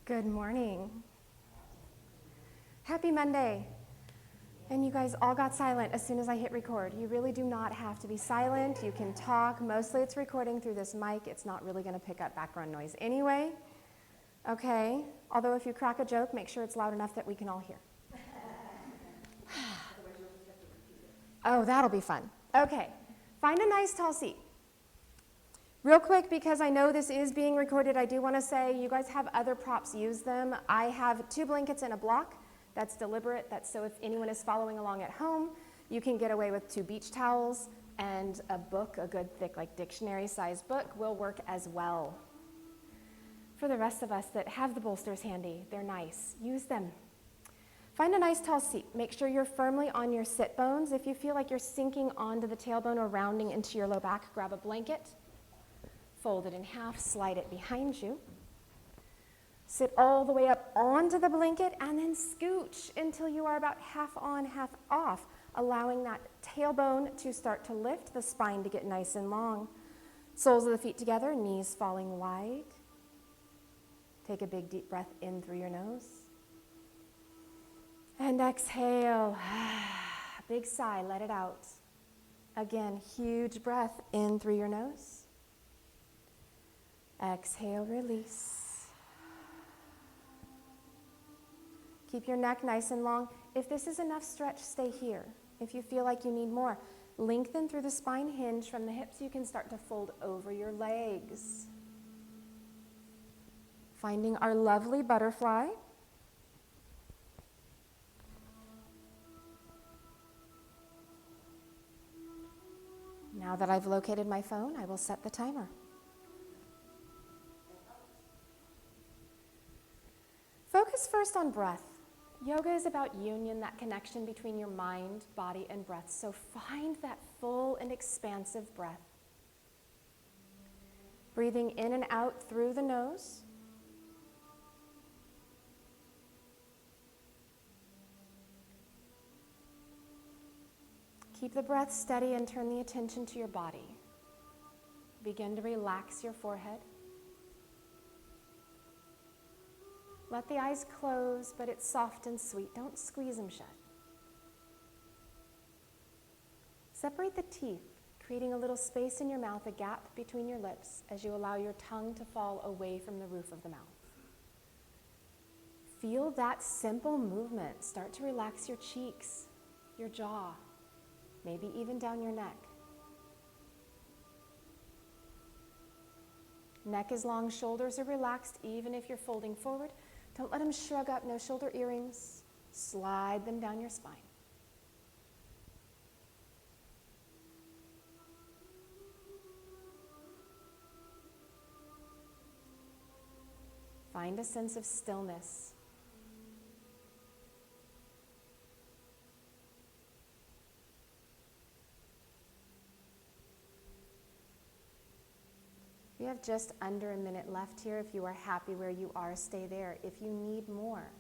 Good morning. Happy Monday. And you guys all got silent as soon as I hit record. You really do not have to be silent. You can talk. Mostly it's recording through this mic. It's not really going to pick up background noise anyway. Okay? Although if you crack a joke, make sure it's loud enough that we can all hear. Oh, that'll be fun. Okay. Find a nice tall seat. Real quick, because I know this is being recorded, I do want to say you guys have other props, use them. I have 2 blankets and a block. That's deliberate. That's so if anyone is following along at home, you can get away with 2 beach towels, and a book, a good thick like dictionary-sized book, will work as well. For the rest of us that have the bolsters handy, they're nice. Use them. Find a nice tall seat. Make sure you're firmly on your sit bones. If you feel like you're sinking onto the tailbone or rounding into your low back, grab a blanket. Fold it in half, slide it behind you. Sit all the way up onto the blanket and then scooch until you are about half on, half off, allowing that tailbone to start to lift, the spine to get nice and long. Soles of the feet together, knees falling wide. Take a big deep breath in through your nose. And exhale. Big sigh, let it out. Again, huge breath in through your nose. Exhale, release. Keep your neck nice and long. If this is enough stretch, stay here. If you feel like you need more, lengthen through the spine hinge from the hips. You can start to fold over your legs. Finding our lovely butterfly. Now that I've located my phone, I will set the timer. Focus first on breath. Yoga is about union, that connection between your mind, body, and breath. So find that full and expansive breath. Breathing in and out through the nose. Keep the breath steady and turn the attention to your body. Begin to relax your forehead. Let the eyes close, but it's soft and sweet. Don't squeeze them shut. Separate the teeth, creating a little space in your mouth, a gap between your lips, as you allow your tongue to fall away from the roof of the mouth. Feel that simple movement. Start to relax your cheeks, your jaw, maybe even down your neck. Neck is long, shoulders are relaxed, even if you're folding forward. Don't let them shrug up, no shoulder earrings. Slide them down your spine. Find a sense of stillness. We have just under a minute left here. If you are happy where you are, stay there. If you need more,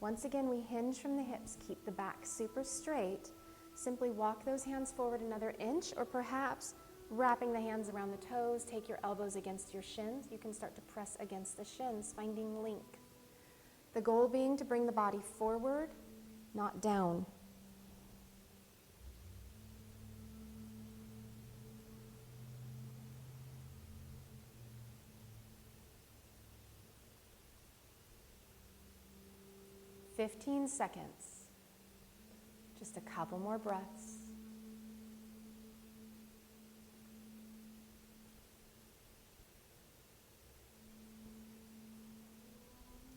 once again, we hinge from the hips. Keep the back super straight. Simply walk those hands forward another inch, or perhaps wrapping the hands around the toes. Take your elbows against your shins. You can start to press against the shins, finding length. The goal being to bring the body forward, not down. "15 seconds. Just a couple more breaths.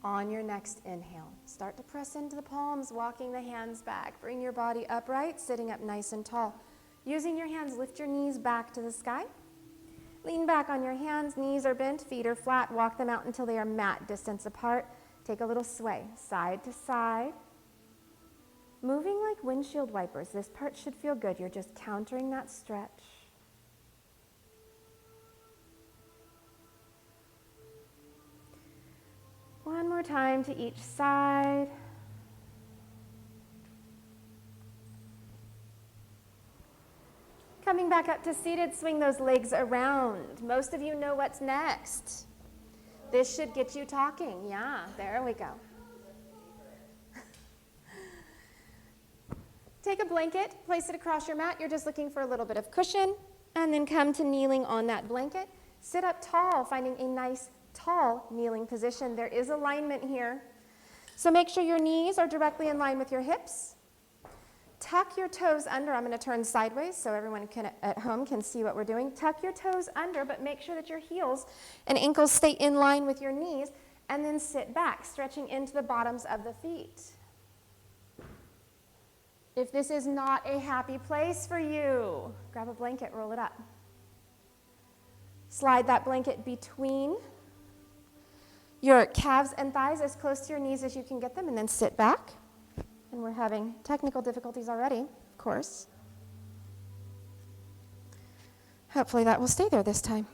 On your next inhale, start to press into the palms, walking the hands back. Bring your body upright, sitting up nice and tall. Using your hands, lift your knees back to the sky. Lean back on your hands, knees are bent, feet are flat. Walk them out until they are mat distance apart. Take a little sway, side to side. Moving like windshield wipers. This part should feel good. You're just countering that stretch. One more time to each side. Coming back up to seated, swing those legs around. Most of you know what's next. This should get you talking. Yeah, there we go. Take a blanket, place it across your mat. You're just looking for a little bit of cushion, and then come to kneeling on that blanket. Sit up tall, finding a nice tall kneeling position. There is alignment here. So make sure your knees are directly in line with your hips. Tuck your toes under. I'm going to turn sideways so everyone at home can see what we're doing. Tuck your toes under, but make sure that your heels and ankles stay in line with your knees, and then sit back, stretching into the bottoms of the feet. If this is not a happy place for you, grab a blanket, roll it up. Slide that blanket between your calves and thighs as close to your knees as you can get them, and then sit back. And we're having technical difficulties already, of course. Hopefully that will stay there this time.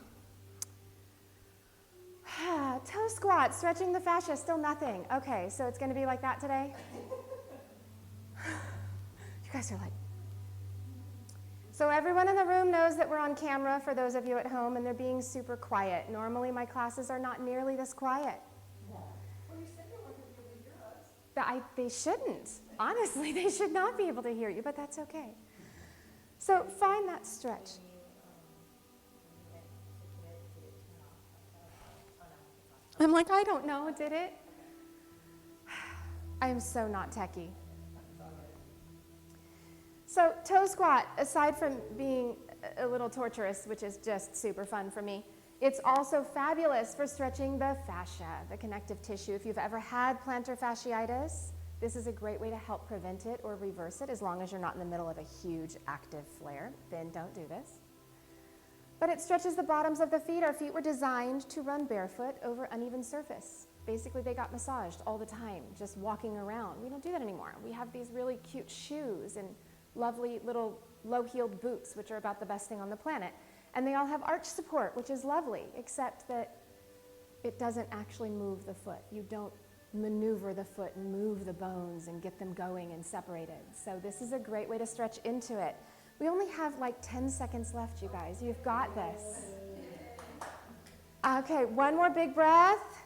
Toe squat, stretching the fascia, still nothing. Okay, so it's going to be like that today? You guys are like... So everyone in the room knows that we're on camera for those of you at home, and they're being super quiet. Normally my classes are not nearly this quiet. They shouldn't. Honestly, they should not be able to hear you, but that's okay. So find that stretch. I'm like, I don't know, did it? I am so not techie. So toe squat, aside from being a little torturous, which is just super fun for me, it's also fabulous for stretching the fascia, the connective tissue. If you've ever had plantar fasciitis, this is a great way to help prevent it or reverse it, as long as you're not in the middle of a huge active flare. Then don't do this. But it stretches the bottoms of the feet. Our feet were designed to run barefoot over uneven surface. Basically, they got massaged all the time, just walking around. We don't do that anymore. We have these really cute shoes and lovely little low-heeled boots, which are about the best thing on the planet. And they all have arch support, which is lovely, except that it doesn't actually move the foot. You don't maneuver the foot and move the bones and get them going and separated. So this is a great way to stretch into it. We only have like 10 seconds left, you guys. You've got this. Okay, one more big breath.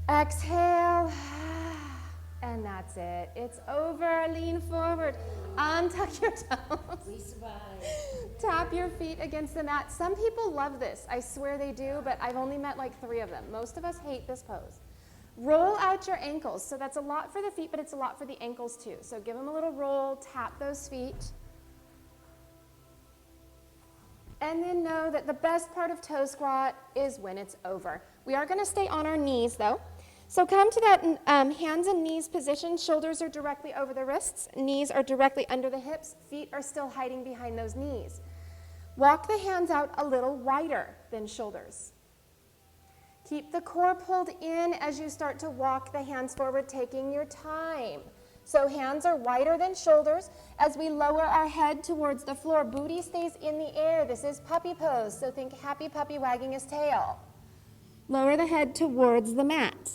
Exhale. And that's it. It's over. Lean forward. Untuck your toes. We survived. Tap your feet against the mat. Some people love this. I swear they do, but I've only met like 3 of them. Most of us hate this pose. Roll out your ankles. So that's a lot for the feet, but it's a lot for the ankles too. So give them a little roll. Tap those feet. And then know that the best part of toe squat is when it's over. We are going to stay on our knees though. So come to that hands and knees position. Shoulders are directly over the wrists. Knees are directly under the hips. Feet are still hiding behind those knees. Walk the hands out a little wider than shoulders. Keep the core pulled in as you start to walk the hands forward, taking your time. So hands are wider than shoulders. As we lower our head towards the floor, booty stays in the air. This is puppy pose, so think happy puppy wagging his tail. Lower the head towards the mat.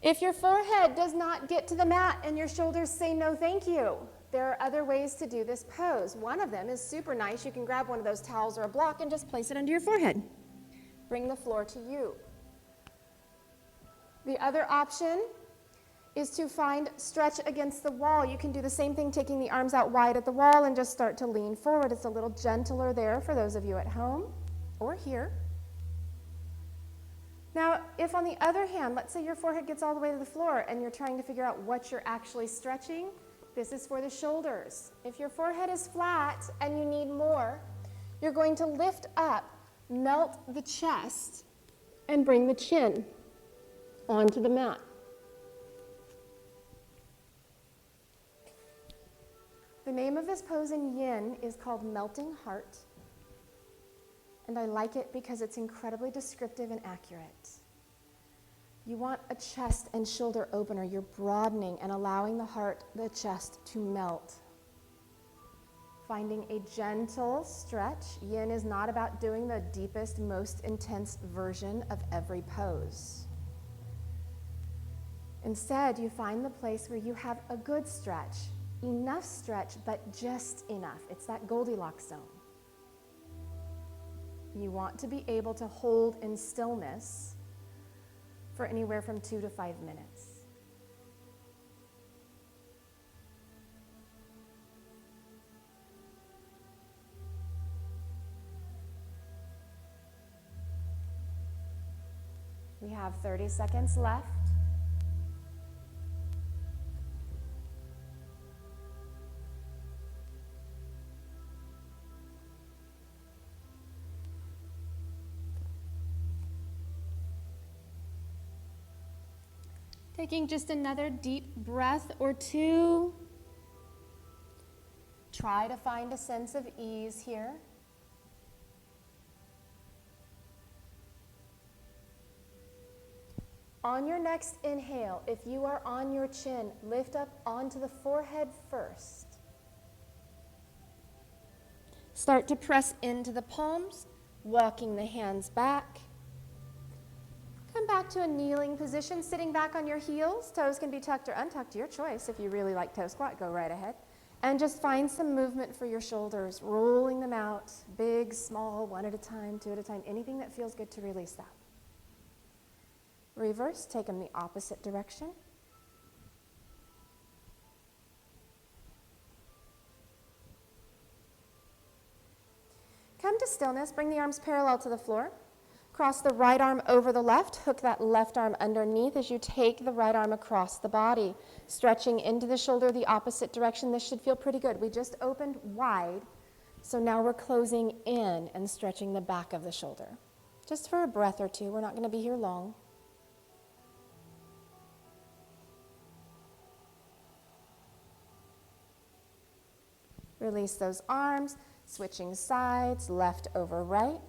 If your forehead does not get to the mat and your shoulders say no thank you, there are other ways to do this pose. One of them is super nice. You can grab one of those towels or a block and just place it under your forehead. Bring the floor to you. The other option is to find stretch against the wall. You can do the same thing, taking the arms out wide at the wall and just start to lean forward. It's a little gentler there for those of you at home or here. Now, if on the other hand, let's say your forehead gets all the way to the floor and you're trying to figure out what you're actually stretching, this is for the shoulders. If your forehead is flat and you need more, you're going to lift up, melt the chest, and bring the chin onto the mat. The name of this pose in yin is called melting heart. And I like it because it's incredibly descriptive and accurate. You want a chest and shoulder opener. You're broadening and allowing the heart, the chest to melt. Finding a gentle stretch. Yin is not about doing the deepest, most intense version of every pose. Instead, you find the place where you have a good stretch. Enough stretch, but just enough. It's that Goldilocks zone. You want to be able to hold in stillness for anywhere from 2 to 5 minutes. We have 30 seconds left. Taking just another deep breath or two. Try to find a sense of ease here. On your next inhale, if you are on your chin, lift up onto the forehead first. Start to press into the palms, walking the hands back. Come back to a kneeling position, sitting back on your heels. Toes can be tucked or untucked, your choice. If you really like toe squat, go right ahead. And just find some movement for your shoulders, rolling them out, big, small, one at a time, two at a time, anything that feels good to release that. Reverse, take them the opposite direction. Come to stillness, bring the arms parallel to the floor. Cross the right arm over the left, hook that left arm underneath as you take the right arm across the body, stretching into the shoulder the opposite direction. This should feel pretty good. We just opened wide, so now we're closing in and stretching the back of the shoulder. Just for a breath or two, we're not going to be here long. Release those arms, switching sides, left over right.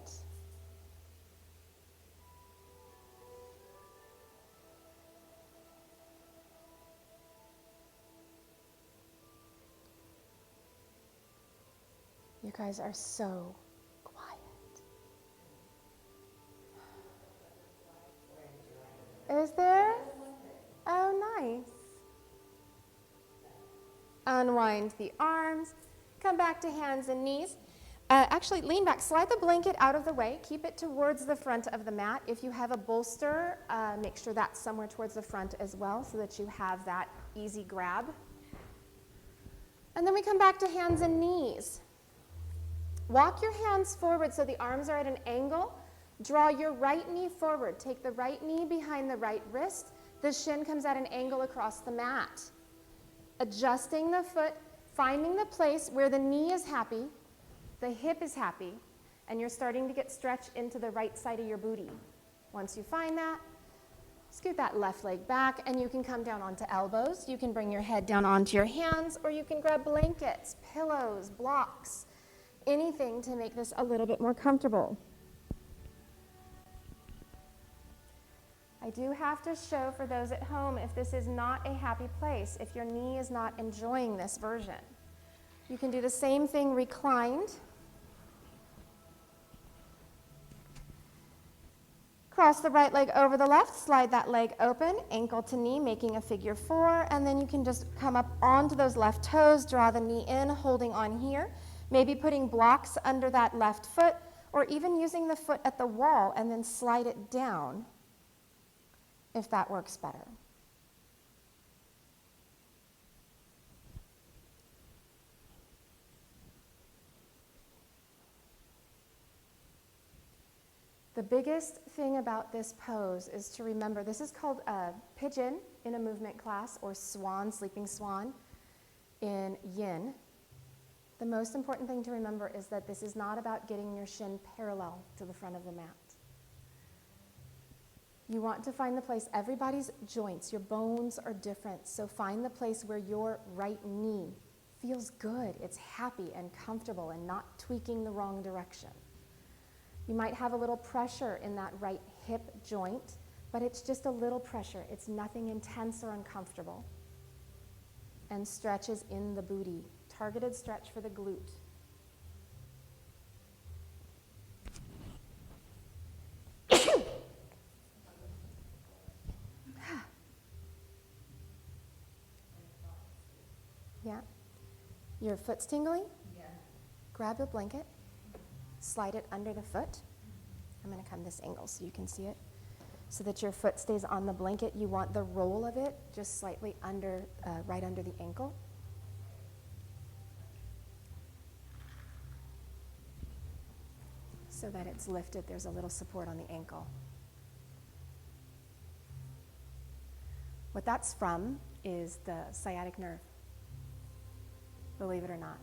You guys are so quiet. Is there? Oh, nice. Unwind the arms. Come back to hands and knees. Actually, lean back. Slide the blanket out of the way. Keep it towards the front of the mat. If you have a bolster, make sure that's somewhere towards the front as well so that you have that easy grab. And then we come back to hands and knees. Walk your hands forward so the arms are at an angle. Draw your right knee forward. Take the right knee behind the right wrist. The shin comes at an angle across the mat. Adjusting the foot, finding the place where the knee is happy, the hip is happy, and you're starting to get stretch into the right side of your booty. Once you find that, scoot that left leg back, and you can come down onto elbows. You can bring your head down onto your hands, or you can grab blankets, pillows, blocks, anything to make this a little bit more comfortable. I do have to show for those at home if this is not a happy place, if your knee is not enjoying this version. You can do the same thing reclined. Cross the right leg over the left, slide that leg open, ankle to knee, making a figure four, and then you can just come up onto those left toes, draw the knee in, holding on here, maybe putting blocks under that left foot, or even using the foot at the wall and then slide it down if that works better. The biggest thing about this pose is to remember, this is called a pigeon in a movement class, or swan, sleeping swan in yin. The most important thing to remember is that this is not about getting your shin parallel to the front of the mat. You want to find the place, everybody's joints, your bones are different, so find the place where your right knee feels good, it's happy and comfortable and not tweaking the wrong direction. You might have a little pressure in that right hip joint, but it's just a little pressure. It's nothing intense or uncomfortable. And stretches in the booty. Targeted stretch for the glute. Yeah. Your foot's tingling? Yeah. Grab a blanket. Slide it under the foot. I'm going to come this angle so you can see it. So that your foot stays on the blanket, you want the roll of it just slightly under, right under the ankle. So that it's lifted, there's a little support on the ankle. What that's from is the sciatic nerve, believe it or not.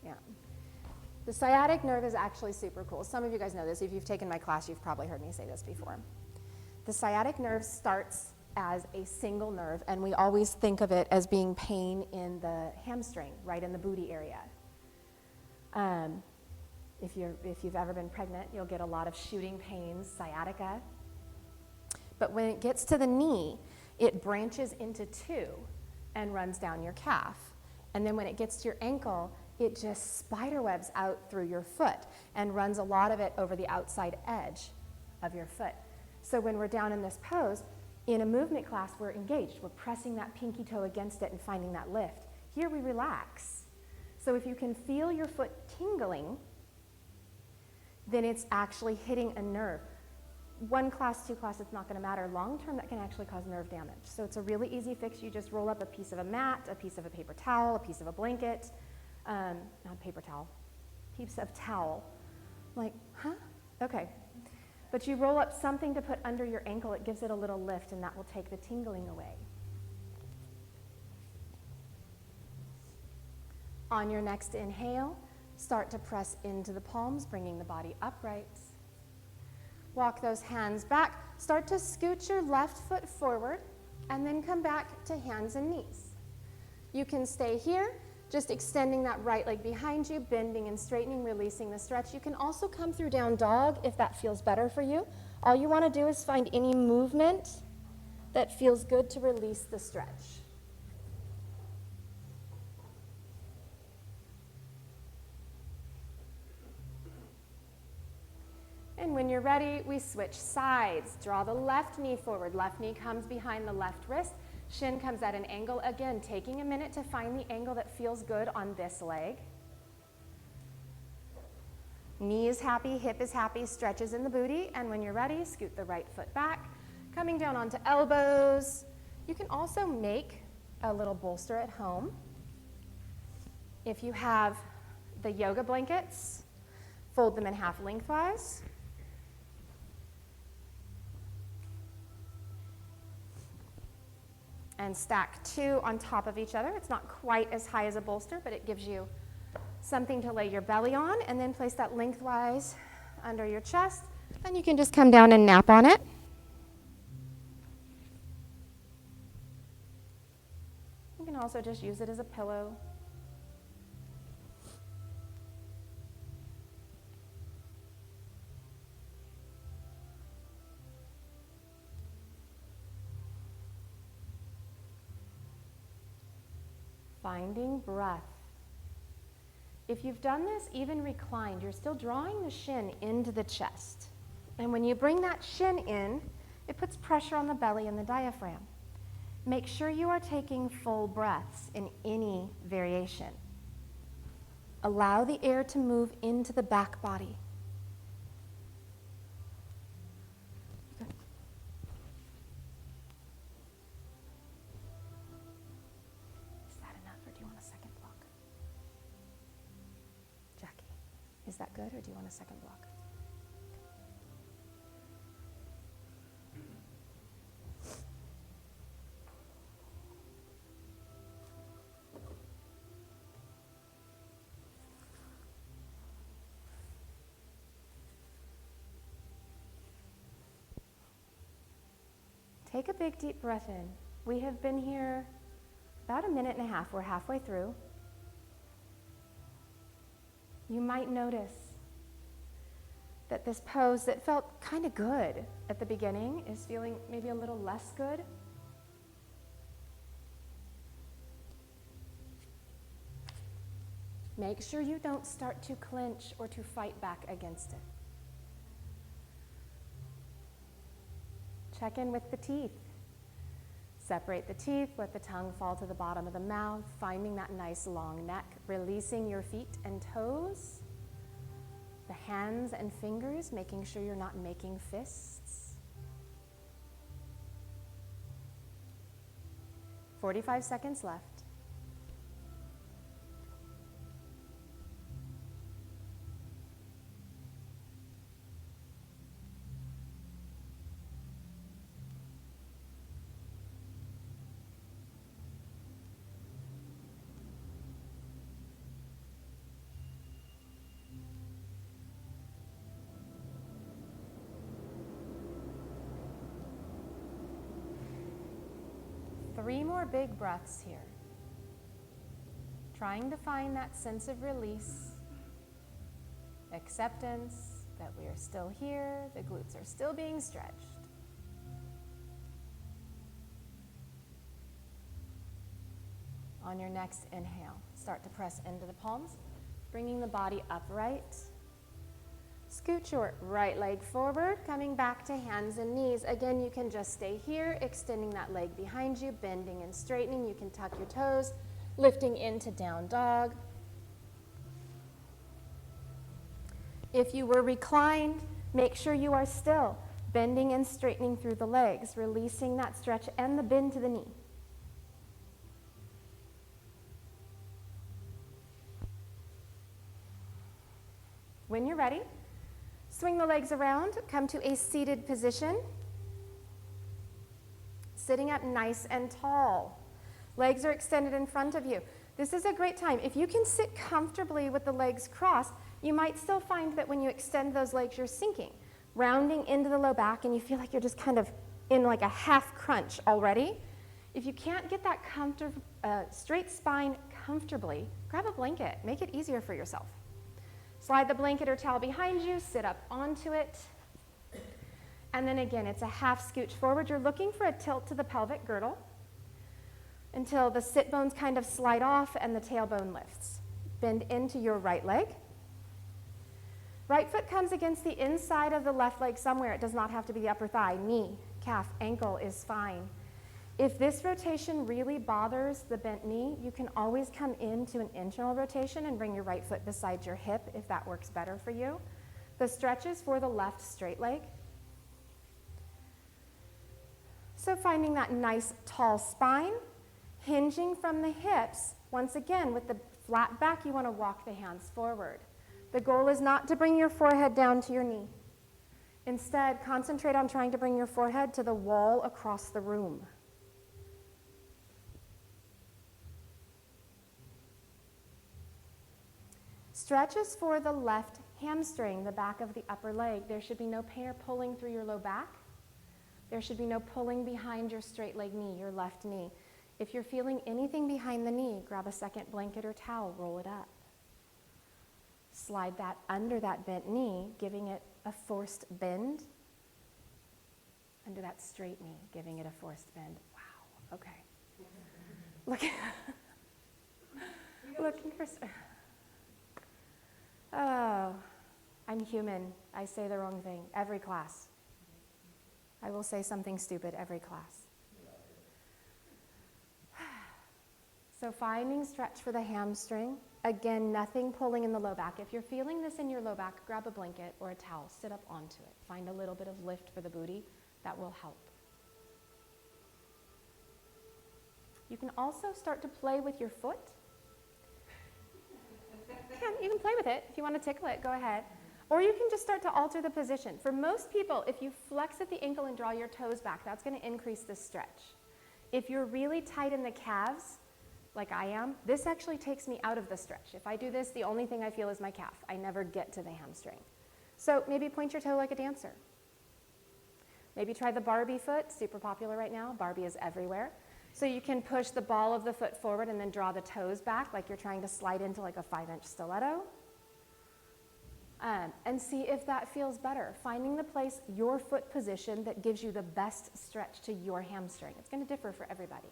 Yeah. The sciatic nerve is actually super cool. Some of you guys know this. If you've taken my class, you've probably heard me say this before. The sciatic nerve starts as a single nerve, and we always think of it as being pain in the hamstring, right in the booty area. If you've ever been pregnant, you'll get a lot of shooting pains, sciatica. But when it gets to the knee, it branches into two and runs down your calf. And then when it gets to your ankle, it just spiderwebs out through your foot and runs a lot of it over the outside edge of your foot. So when we're down in this pose, in a movement class, we're engaged. We're pressing that pinky toe against it and finding that lift. Here we relax. So if you can feel your foot tingling, then it's actually hitting a nerve. One class, two class, it's not going to matter. Long term, that can actually cause nerve damage. So it's a really easy fix. You just roll up a piece of a mat, a piece of a paper towel, a piece of a blanket, not paper towel, piece of towel. I'm like, huh? Okay. But you roll up something to put under your ankle. It gives it a little lift, and that will take the tingling away. On your next inhale, start to press into the palms, bringing the body upright. Walk those hands back. Start to scoot your left foot forward and then come back to hands and knees. You can stay here, just extending that right leg behind you, bending and straightening, releasing the stretch. You can also come through down dog if that feels better for you. All you want to do is find any movement that feels good to release the stretch. And when you're ready, we switch sides. Draw the left knee forward. Left knee comes behind the left wrist. Shin comes at an angle. Again, taking a minute to find the angle that feels good on this leg. Knee is happy, hip is happy, stretches in the booty. And when you're ready, scoot the right foot back, coming down onto elbows. You can also make a little bolster at home. If you have the yoga blankets, fold them in half lengthwise. And stack two on top of each other. It's not quite as high as a bolster, but it gives you something to lay your belly on, and then place that lengthwise under your chest. Then you can just come down and nap on it. You can also just use it as a pillow. Finding breath. If you've done this even reclined, you're still drawing the shin into the chest. And when you bring that shin in, it puts pressure on the belly and the diaphragm. Make sure you are taking full breaths in any variation. Allow the air to move into the back body. Is that good, or do you want a second block? Take a big, deep breath in. We have been here about a minute and a half. We're halfway through. You might notice that this pose that felt kind of good at the beginning is feeling maybe a little less good. Make sure you don't start to clench or to fight back against it. Check in with the teeth. Separate the teeth, let the tongue fall to the bottom of the mouth, finding that nice long neck, releasing your feet and toes. The hands and fingers, making sure you're not making fists. 45 seconds left. Three more big breaths here. Trying to find that sense of release, acceptance that we are still here, the glutes are still being stretched. On your next inhale, start to press into the palms, bringing the body upright. Scoot your right leg forward, coming back to hands and knees. Again, you can just stay here, extending that leg behind you, bending and straightening. You can tuck your toes, lifting into down dog. If you were reclined, make sure you are still, bending and straightening through the legs, releasing that stretch and the bend to the knee. When you're ready, swing the legs around, come to a seated position. Sitting up nice and tall. Legs are extended in front of you. This is a great time. If you can sit comfortably with the legs crossed, you might still find that when you extend those legs, you're sinking, rounding into the low back, and you feel like you're just kind of in like a half crunch already. If you can't get that straight spine comfortably, grab a blanket. Make it easier for yourself. Slide the blanket or towel behind you, sit up onto it. And then again, it's a half scooch forward. You're looking for a tilt to the pelvic girdle until the sit bones kind of slide off and the tailbone lifts. Bend into your right leg. Right foot comes against the inside of the left leg somewhere. It does not have to be the upper thigh. Knee, calf, ankle is fine. If this rotation really bothers the bent knee, you can always come into an internal rotation and bring your right foot beside your hip if that works better for you. The stretch is for the left straight leg. So finding that nice tall spine, hinging from the hips. Once again, with the flat back, you want to walk the hands forward. The goal is not to bring your forehead down to your knee. Instead, concentrate on trying to bring your forehead to the wall across the room. Stretches for the left hamstring, the back of the upper leg. There should be no pain pulling through your low back. There should be no pulling behind your straight leg knee, your left knee. If you're feeling anything behind the knee, grab a second blanket or towel, roll it up. Slide that under that bent knee, giving it a forced bend. Under that straight knee, giving it a forced bend. Wow, okay. Looking for... Oh, I'm human. I say the wrong thing every class. I will say something stupid every class. So finding stretch for the hamstring. Again, nothing pulling in the low back. If you're feeling this in your low back, grab a blanket or a towel, sit up onto it. Find a little bit of lift for the booty. That will help. You can also start to play with your foot. You can play with it. If you want to tickle it, go ahead. Or you can just start to alter the position. For most people, if you flex at the ankle and draw your toes back, that's going to increase the stretch. If you're really tight in the calves, like I am, this actually takes me out of the stretch. If I do this, the only thing I feel is my calf. I never get to the hamstring. So maybe point your toe like a dancer. Maybe try the Barbie foot, super popular right now. Barbie is everywhere. So you can push the ball of the foot forward and then draw the toes back like you're trying to slide into like a 5-inch stiletto. And see if that feels better. Finding the place, your foot position that gives you the best stretch to your hamstring. It's going to differ for everybody.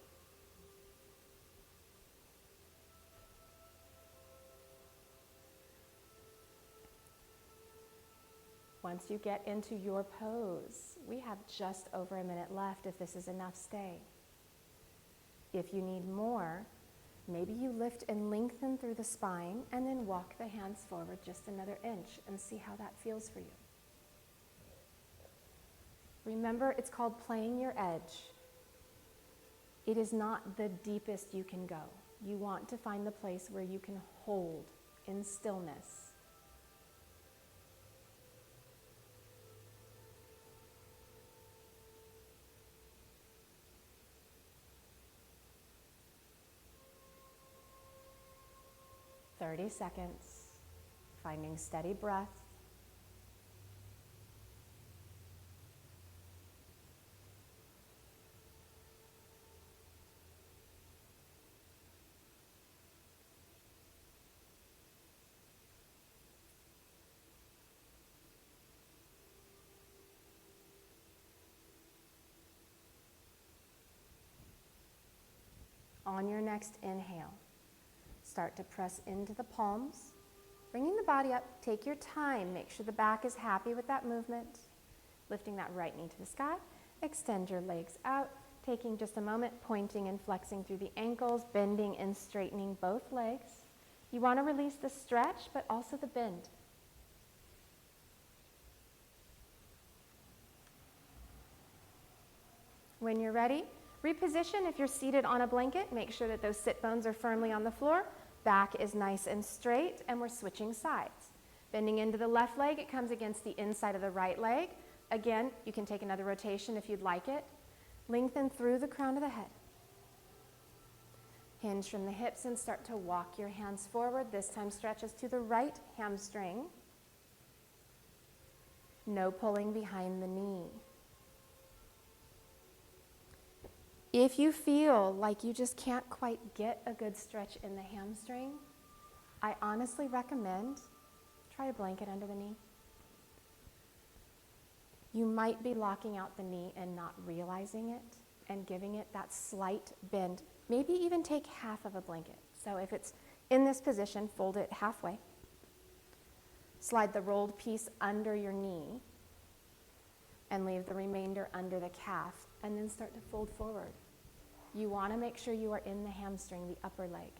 Once you get into your pose, we have just over a minute left. If this is enough, stay. If you need more, Maybe you lift and lengthen through the spine and then walk the hands forward just another inch and see how that feels for you. Remember, it's called playing your edge. It is not the deepest you can go. You want to find the place where you can hold in stillness. "30 seconds, finding steady breath. On your next inhale, start to press into the palms, bringing the body up. Take your time. Make sure the back is happy with that movement. Lifting that right knee to the sky. Extend your legs out, taking just a moment, pointing and flexing through the ankles, bending and straightening both legs. You want to release the stretch, but also the bend. When you're ready, reposition. If you're seated on a blanket, make sure that those sit bones are firmly on the floor. Back is nice and straight, and we're switching sides. Bending into the left leg, it comes against the inside of the right leg. Again, you can take another rotation if you'd like it. Lengthen through the crown of the head. Hinge from the hips and start to walk your hands forward. This time stretches to the right hamstring. No pulling behind the knee. If you feel like you just can't quite get a good stretch in the hamstring, I honestly recommend try a blanket under the knee. You might be locking out the knee and not realizing it and giving it that slight bend. Maybe even take half of a blanket. So if it's in this position, fold it halfway. Slide the rolled piece under your knee and leave the remainder under the calf, and then start to fold forward. You want to make sure you are in the hamstring, the upper leg.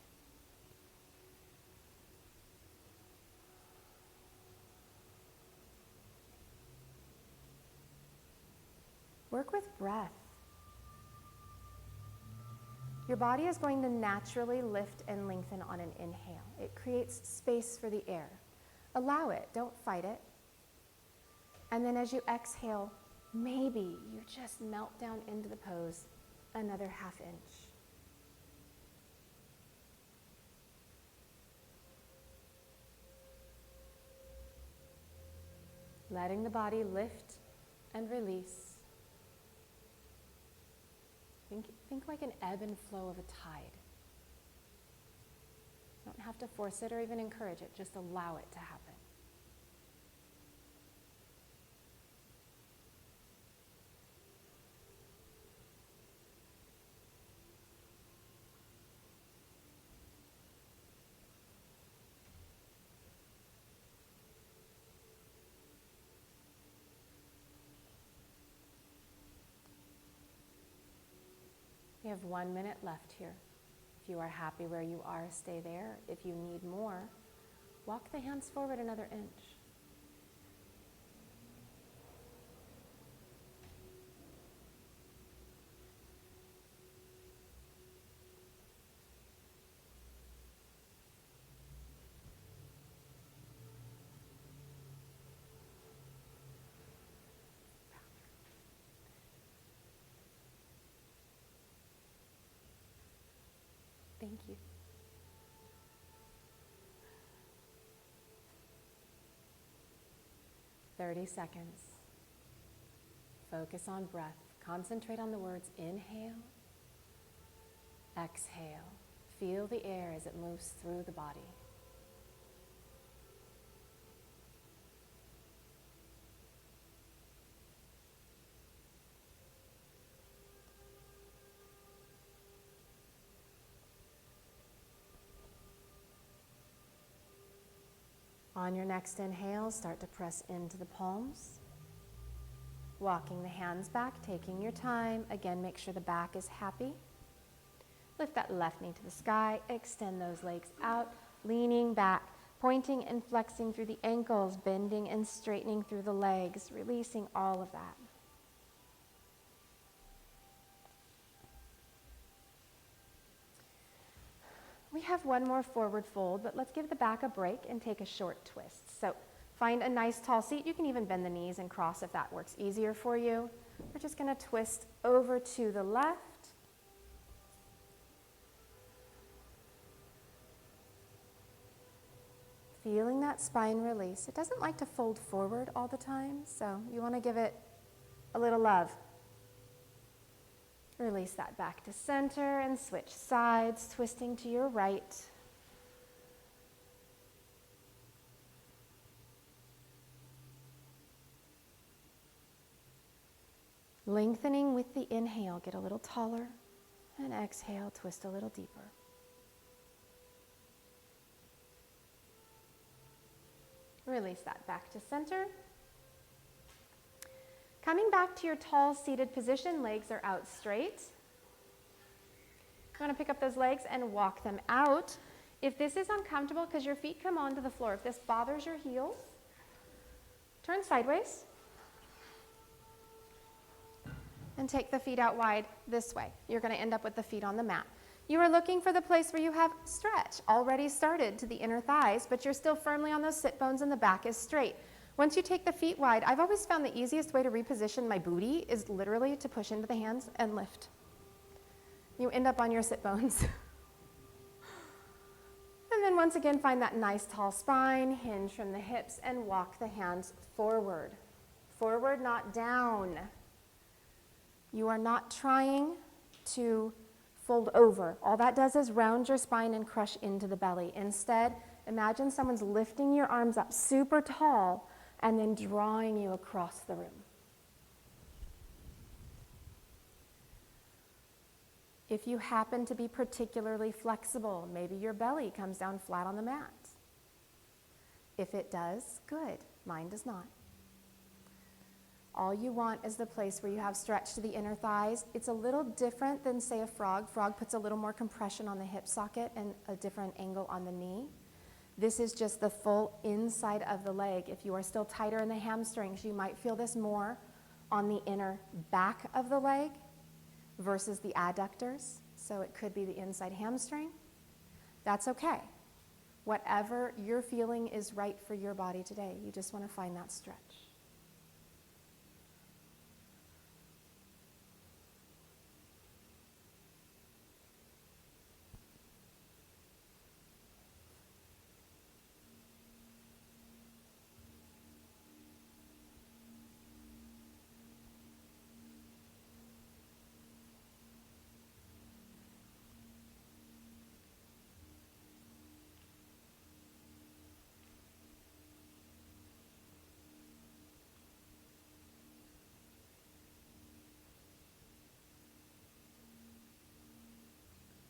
Work with breath. Your body is going to naturally lift and lengthen on an inhale. It creates space for the air. Allow it, don't fight it. And then as you exhale, maybe you just melt down into the pose another half inch. Letting the body lift and release. Think like an ebb and flow of a tide. You don't have to force it or even encourage it, just allow it to happen. We have 1 minute left here. If you are happy where you are, stay there. If you need more, walk the hands forward another inch. Thank you. "30 seconds. Focus on breath. Concentrate on the words inhale, exhale. Feel the air as it moves through the body. On your next inhale, start to press into the palms. Walking the hands back, taking your time. Again, make sure the back is happy. Lift that left knee to the sky, extend those legs out, leaning back, pointing and flexing through the ankles, bending and straightening through the legs, releasing all of that. We have one more forward fold, but let's give the back a break and take a short twist. So find a nice tall seat. You can even bend the knees and cross if that works easier for you. We're just going to twist over to the left. Feeling that spine release. It doesn't like to fold forward all the time, so you want to give it a little love. Release that back to center and switch sides, twisting to your right. Lengthening with the inhale, get a little taller, and exhale, twist a little deeper. Release that back to center. Coming back to your tall seated position, legs are out straight. You want to pick up those legs and walk them out. If this is uncomfortable because your feet come onto the floor, if this bothers your heels, turn sideways and take the feet out wide this way. You're going to end up with the feet on the mat. You are looking for the place where you have stretch already started to the inner thighs, but you're still firmly on those sit bones and the back is straight. Once you take the feet wide, I've always found the easiest way to reposition my booty is literally to push into the hands and lift. You end up on your sit bones. And then once again, find that nice tall spine, hinge from the hips, and walk the hands forward. Forward, not down. You are not trying to fold over. All that does is round your spine and crush into the belly. Instead, imagine someone's lifting your arms up super tall and then drawing you across the room. If you happen to be particularly flexible, maybe your belly comes down flat on the mat. If it does, good. Mine does not. All you want is the place where you have stretch to the inner thighs. It's a little different than, say, a frog. Frog puts a little more compression on the hip socket and a different angle on the knee. This is just the full inside of the leg. If you are still tighter in the hamstrings, you might feel this more on the inner back of the leg versus the adductors. So it could be the inside hamstring. That's okay. Whatever you're feeling is right for your body today. You just want to find that stretch.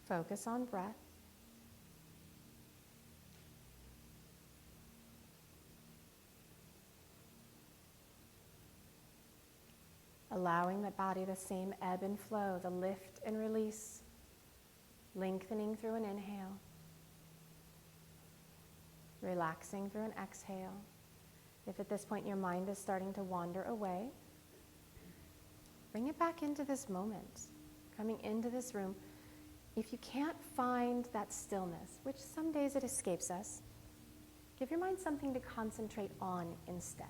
Focus on breath. Allowing the body the same ebb and flow, the lift and release, lengthening through an inhale, relaxing through an exhale. If at this point your mind is starting to wander away, bring it back into this moment, coming into this room. If you can't find that stillness, which some days it escapes us, give your mind something to concentrate on instead.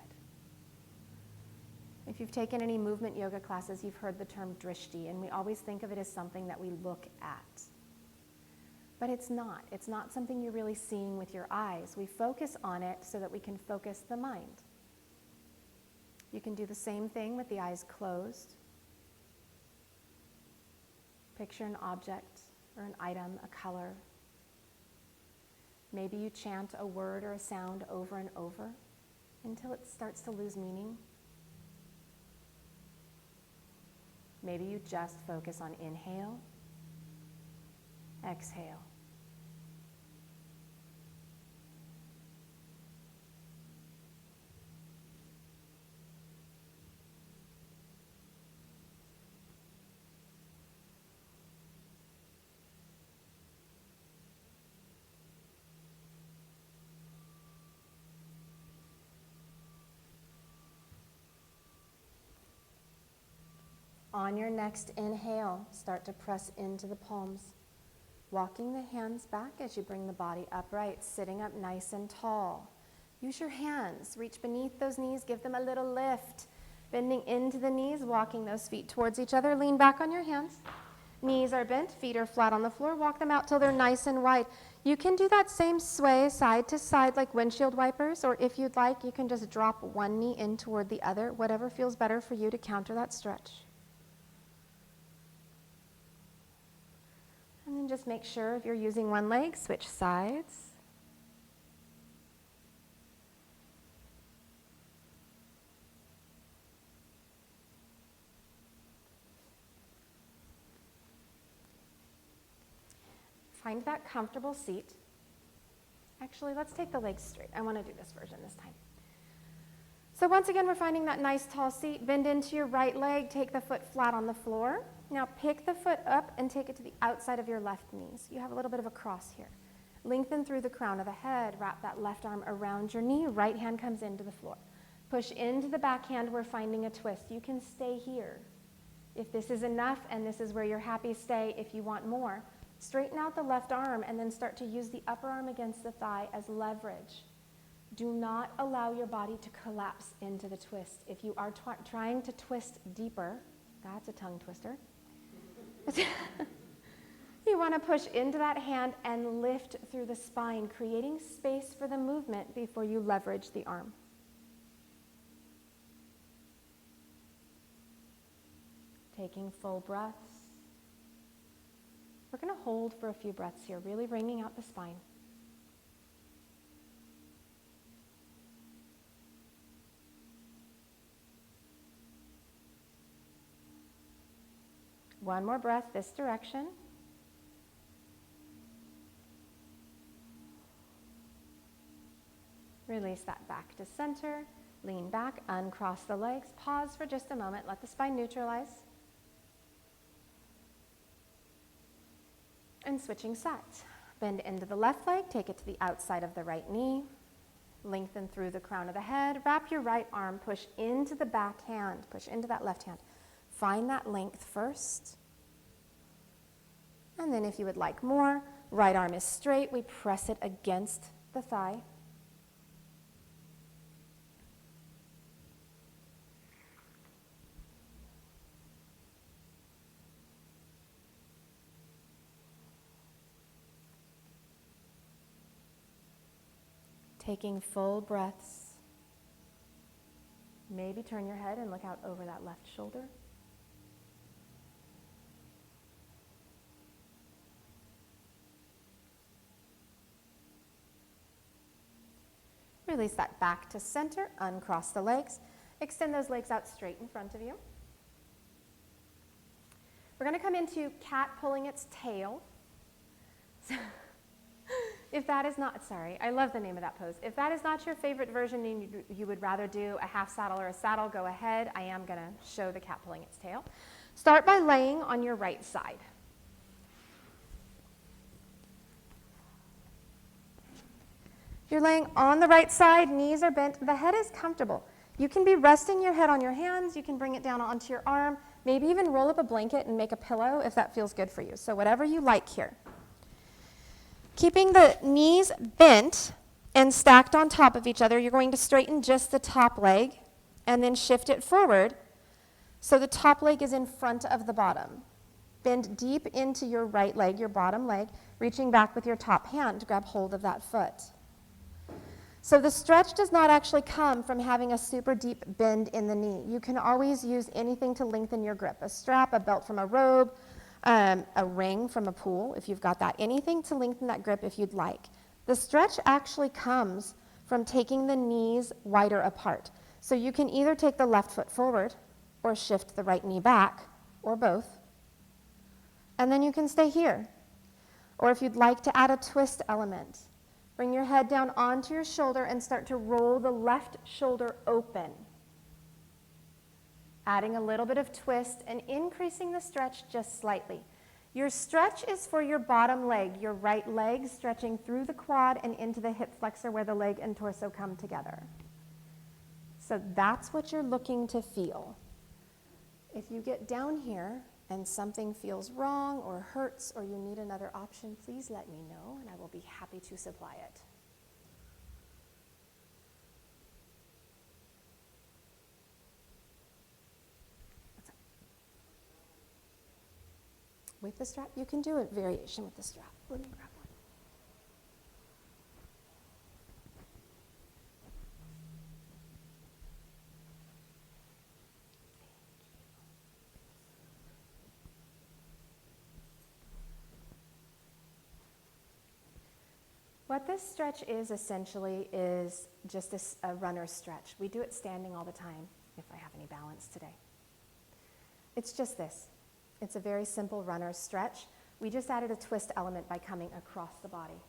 If you've taken any movement yoga classes, you've heard the term drishti, and we always think of it as something that we look at. But it's not. It's not something you're really seeing with your eyes. We focus on it so that we can focus the mind. You can do the same thing with the eyes closed. Picture an object or an item, a color. Maybe you chant a word or a sound over and over until it starts to lose meaning. Maybe you just focus on inhale, exhale. On your next inhale, start to press into the palms. Walking the hands back as you bring the body upright, sitting up nice and tall. Use your hands, reach beneath those knees, give them a little lift. Bending into the knees, walking those feet towards each other, lean back on your hands. Knees are bent, feet are flat on the floor, walk them out till they're nice and wide. You can do that same sway side to side like windshield wipers, or if you'd like, you can just drop one knee in toward the other, whatever feels better for you to counter that stretch. And then just make sure if you're using one leg, switch sides. Find that comfortable seat. Actually, let's take the legs straight. I want to do this version this time. So once again, we're finding that nice tall seat. Bend into your right leg, take the foot flat on the floor. Now pick the foot up and take it to the outside of your left knee. So you have a little bit of a cross here. Lengthen through the crown of the head, wrap that left arm around your knee, right hand comes into the floor. Push into the back hand, we're finding a twist. You can stay here. If this is enough and this is where you're happy, stay. If you want more, straighten out the left arm and then start to use the upper arm against the thigh as leverage. Do not allow your body to collapse into the twist. If you are trying to twist deeper, that's a tongue twister. You want to push into that hand and lift through the spine, creating space for the movement before you leverage the arm. Taking full breaths. We're going to hold for a few breaths here, really wringing out the spine. One more breath this direction. Release that back to center. Lean back, uncross the legs. Pause for just a moment. Let the spine neutralize. And switching sides. Bend into the left leg. Take it to the outside of the right knee. Lengthen through the crown of the head. Wrap your right arm. Push into the back hand. Push into that left hand. Find that length first. And then if you would like more, right arm is straight. We press it against the thigh. Taking full breaths. Maybe turn your head and look out over that left shoulder. Release that back to center, uncross the legs. Extend those legs out straight in front of you. We're going to come into cat pulling its tail. So if that is not, sorry, I love the name of that pose. If that is not your favorite version and you would rather do a half saddle or a saddle, go ahead. I am going to show the cat pulling its tail. Start by laying on your right side. You're laying on the right side, knees are bent, the head is comfortable. You can be resting your head on your hands, you can bring it down onto your arm, maybe even roll up a blanket and make a pillow if that feels good for you. So whatever you like here. Keeping the knees bent and stacked on top of each other, you're going to straighten just the top leg and then shift it forward so the top leg is in front of the bottom. Bend deep into your right leg, your bottom leg, reaching back with your top hand to grab hold of that foot. So the stretch does not actually come from having a super deep bend in the knee. You can always use anything to lengthen your grip, a strap, a belt from a robe, a ring from a pool, if you've got that, anything to lengthen that grip if you'd like. The stretch actually comes from taking the knees wider apart. So you can either take the left foot forward or shift the right knee back, or both. And then you can stay here. Or if you'd like to add a twist element, bring your head down onto your shoulder and start to roll the left shoulder open. Adding a little bit of twist and increasing the stretch just slightly. Your stretch is for your bottom leg, your right leg stretching through the quad and into the hip flexor where the leg and torso come together. So that's what you're looking to feel. If you get down here and something feels wrong or hurts or you need another option, please let me know and I will be happy to supply it. With the strap, you can do a variation with the strap. Let me grab one. What this stretch is essentially is just a runner's stretch. We do it standing all the time, if I have any balance today. It's just this. It's a very simple runner's stretch. We just added a twist element by coming across the body.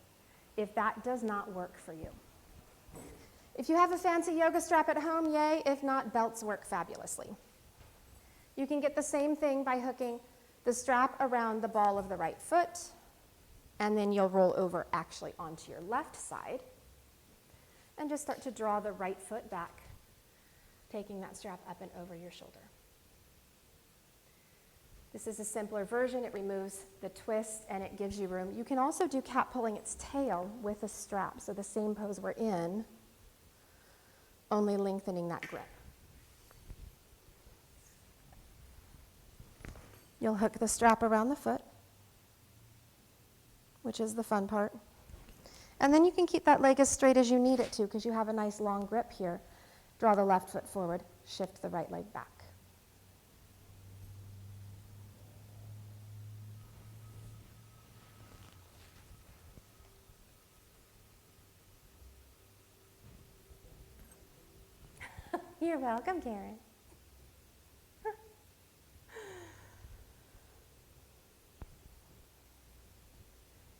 If that does not work for you. If you have a fancy yoga strap at home, yay. If not, belts work fabulously. You can get the same thing by hooking the strap around the ball of the right foot, and then you'll roll over actually onto your left side and just start to draw the right foot back, taking that strap up and over your shoulder. This is a simpler version. It removes the twist and it gives you room. You can also do cat pulling its tail with a strap, so the same pose we're in, only lengthening that grip. You'll hook the strap around the foot, which is the fun part. And then you can keep that leg as straight as you need it to because you have a nice long grip here. Draw the left foot forward, shift the right leg back. You're welcome, Karen.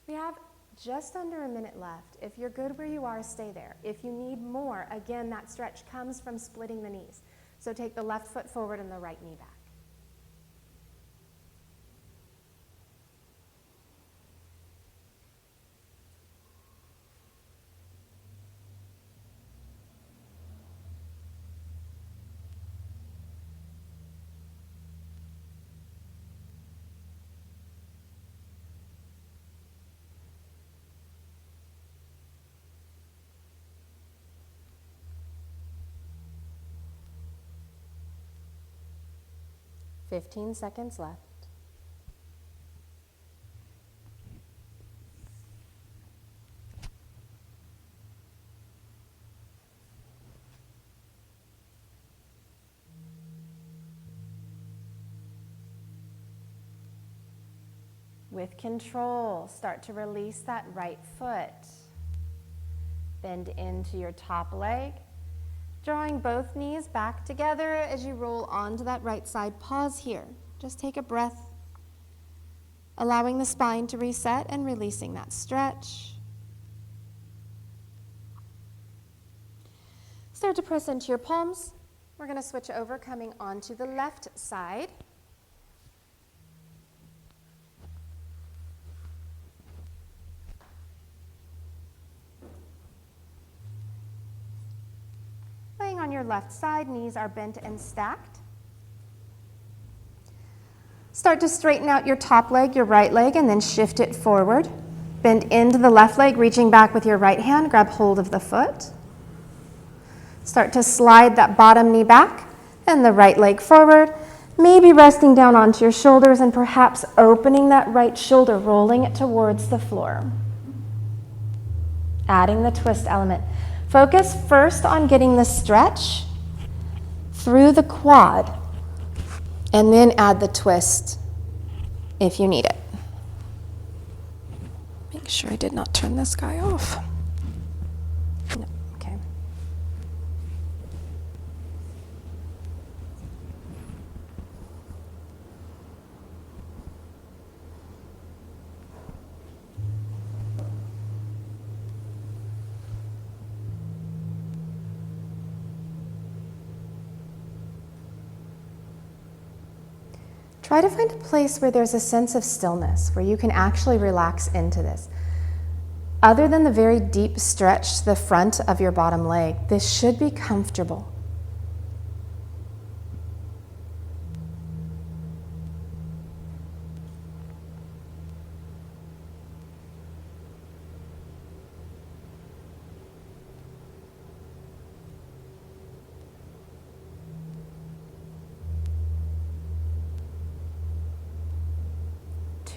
We have just under a minute left. If you're good where you are, stay there. If you need more, again, that stretch comes from splitting the knees. So take the left foot forward and the right knee back. "15 seconds left. With control, start to release that right foot. Bend into your top leg. Drawing both knees back together as you roll onto that right side. Pause here. Just take a breath, allowing the spine to reset and releasing that stretch. Start to press into your palms. We're going to switch over, coming onto the left side. Laying on your left side, knees are bent and stacked. Start to straighten out your top leg, your right leg, and then shift it forward. Bend into the left leg, reaching back with your right hand, grab hold of the foot. Start to slide that bottom knee back and the right leg forward, maybe resting down onto your shoulders and perhaps opening that right shoulder, rolling it towards the floor. Adding the twist element. Focus first on getting the stretch through the quad, and then add the twist if you need it. Make sure I did not turn this guy off. No, okay. Try to find a place where there's a sense of stillness, where you can actually relax into this. Other than the very deep stretch to the front of your bottom leg, this should be comfortable.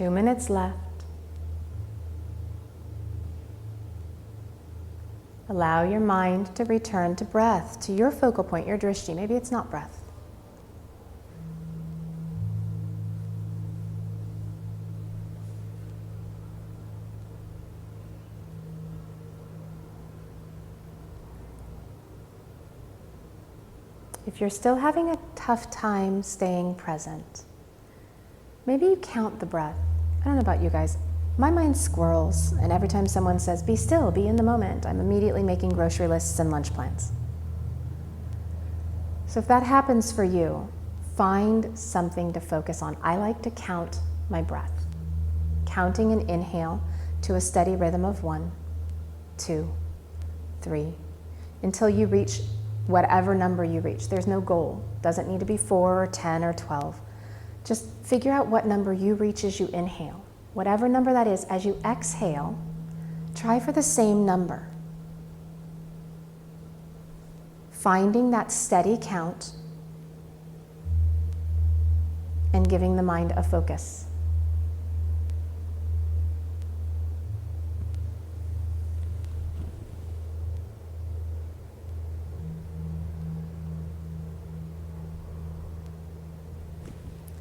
2 minutes left. Allow your mind to return to breath, to your focal point, your drishti. Maybe it's not breath. If you're still having a tough time staying present, maybe you count the breath. I don't know about you guys. My mind squirrels, and every time someone says, be still, be in the moment, I'm immediately making grocery lists and lunch plans. So if that happens for you, find something to focus on. I like to count my breath. Counting an inhale to a steady rhythm of 1, 2, 3, until you reach whatever number you reach. There's no goal. Doesn't need to be 4 or 10 or 12. Just figure out what number you reach as you inhale. Whatever number that is, as you exhale, try for the same number. Finding that steady count and giving the mind a focus.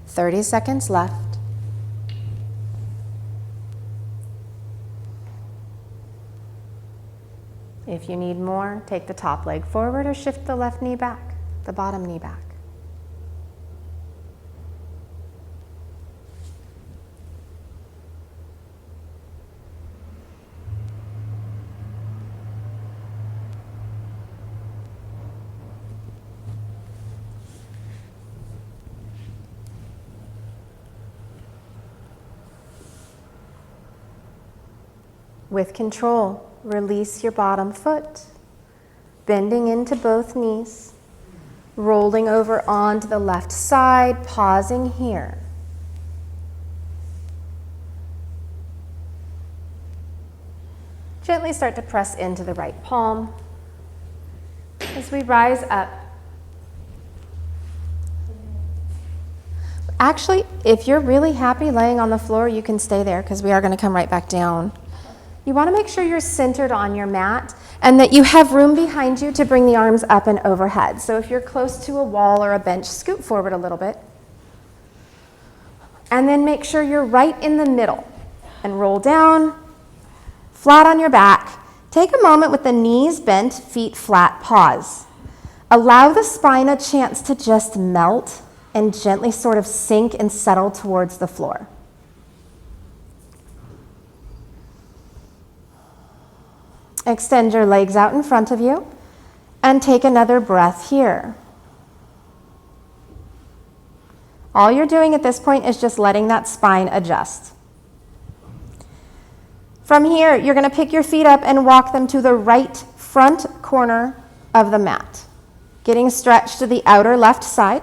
"30 seconds left. If you need more, take the top leg forward or shift the left knee back, the bottom knee back. With control, release your bottom foot, bending into both knees, rolling over onto the left side, pausing here. Gently start to press into the right palm as we rise up. Actually, if you're really happy laying on the floor, you can stay there because we are going to come right back down. You want to make sure you're centered on your mat and that you have room behind you to bring the arms up and overhead. So if you're close to a wall or a bench, scoot forward a little bit. And then make sure you're right in the middle and roll down, flat on your back. Take a moment with the knees bent, feet flat, pause. Allow the spine a chance to just melt and gently sort of sink and settle towards the floor. Extend your legs out in front of you and take another breath here. All you're doing at this point is just letting that spine adjust. From here, you're going to pick your feet up and walk them to the right front corner of the mat, getting stretched to the outer left side.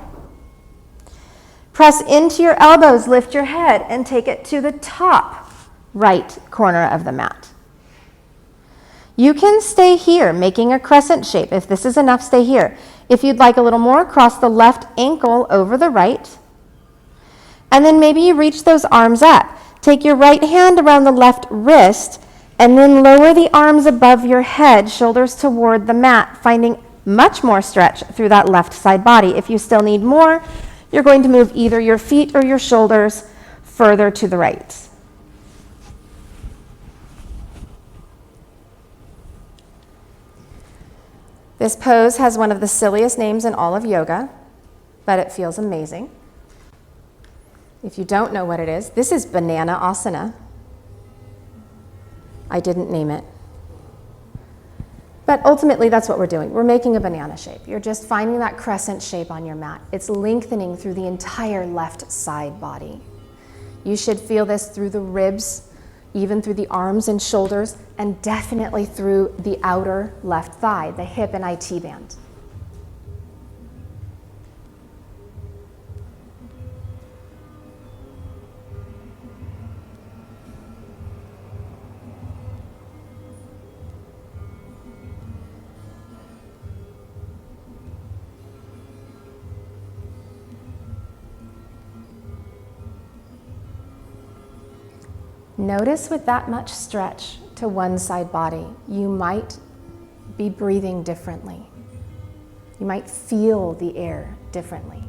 Press into your elbows, lift your head, and take it to the top right corner of the mat. You can stay here, making a crescent shape. If this is enough, stay here. If you'd like a little more, cross the left ankle over the right. And then maybe you reach those arms up. Take your right hand around the left wrist, and then lower the arms above your head, shoulders toward the mat, finding much more stretch through that left side body. If you still need more, you're going to move either your feet or your shoulders further to the right. This pose has one of the silliest names in all of yoga, but it feels amazing. If you don't know what it is, this is Banana Asana. I didn't name it. But ultimately, that's what we're doing. We're making a banana shape. You're just finding that crescent shape on your mat. It's lengthening through the entire left side body. You should feel this through the ribs, even through the arms and shoulders, and definitely through the outer left thigh, the hip and IT band. Notice with that much stretch to one side body, you might be breathing differently. You might feel the air differently.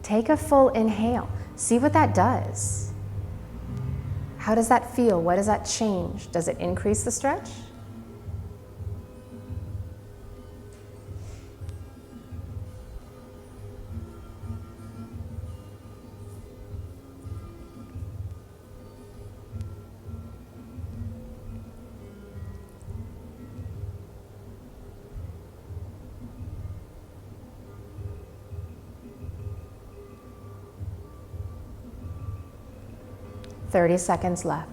Take a full inhale. See what that does. How does that feel? What does that change? Does it increase the stretch? Thirty seconds left.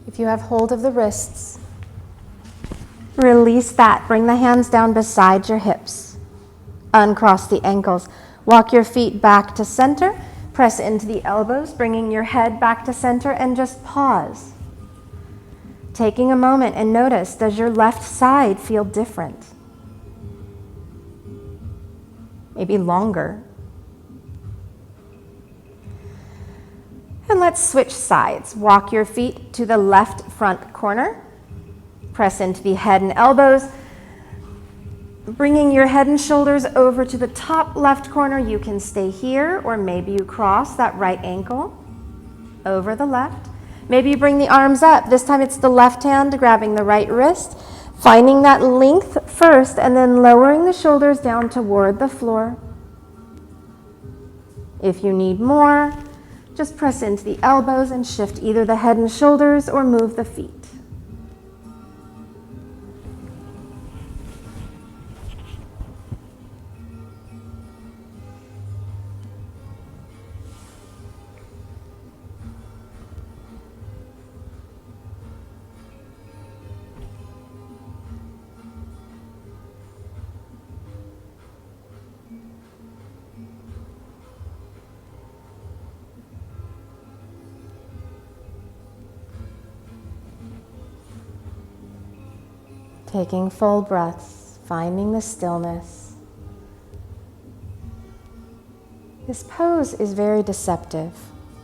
If you have hold of the wrists, release that. Bring the hands down beside your hips. Uncross the ankles. Walk your feet back to center. Press into the elbows, bringing your head back to center, and just pause. Taking a moment and notice, does your left side feel different? Maybe longer. And let's switch sides. Walk your feet to the left front corner. Press into the head and elbows. Bringing your head and shoulders over to the top left corner. You can stay here, or maybe you cross that right ankle over the left. Maybe you bring the arms up. This time it's the left hand grabbing the right wrist, finding that length first, and then lowering the shoulders down toward the floor. If you need more, just press into the elbows and shift either the head and shoulders or move the feet. Taking full breaths, finding the stillness. This pose is very deceptive.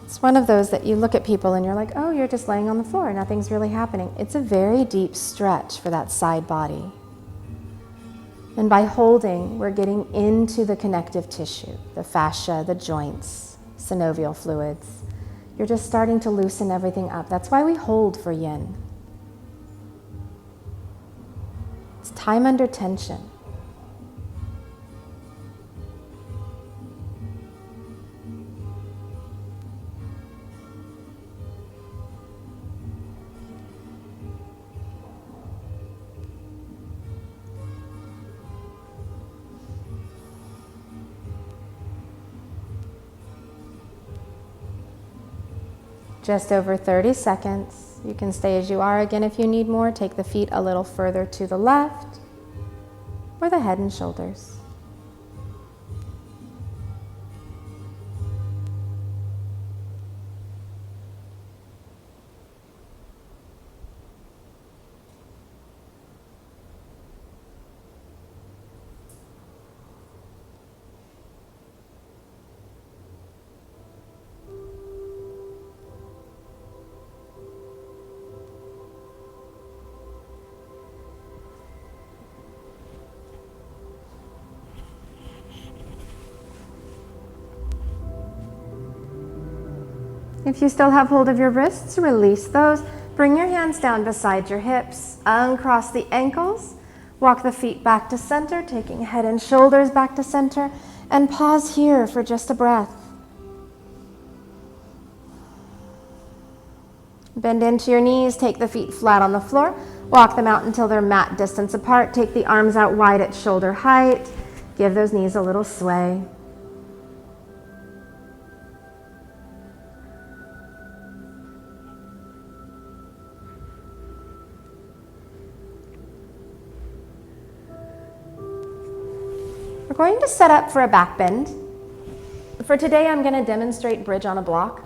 It's one of those that you look at people and you're like, oh, you're just laying on the floor, nothing's really happening. It's a very deep stretch for that side body. And by holding, we're getting into the connective tissue, the fascia, the joints, synovial fluids. You're just starting to loosen everything up. That's why we hold for yin. It's time under tension. Just over 30 seconds. You can stay as you are. Again, if you need more, take the feet a little further to the left or the head and shoulders. If you still have hold of your wrists, release those. Bring your hands down beside your hips. Uncross the ankles. Walk the feet back to center, taking head and shoulders back to center. And pause here for just a breath. Bend into your knees. Take the feet flat on the floor. Walk them out until they're mat distance apart. Take the arms out wide at shoulder height. Give those knees a little sway. We're going to set up for a back bend. For today, I'm going to demonstrate bridge on a block.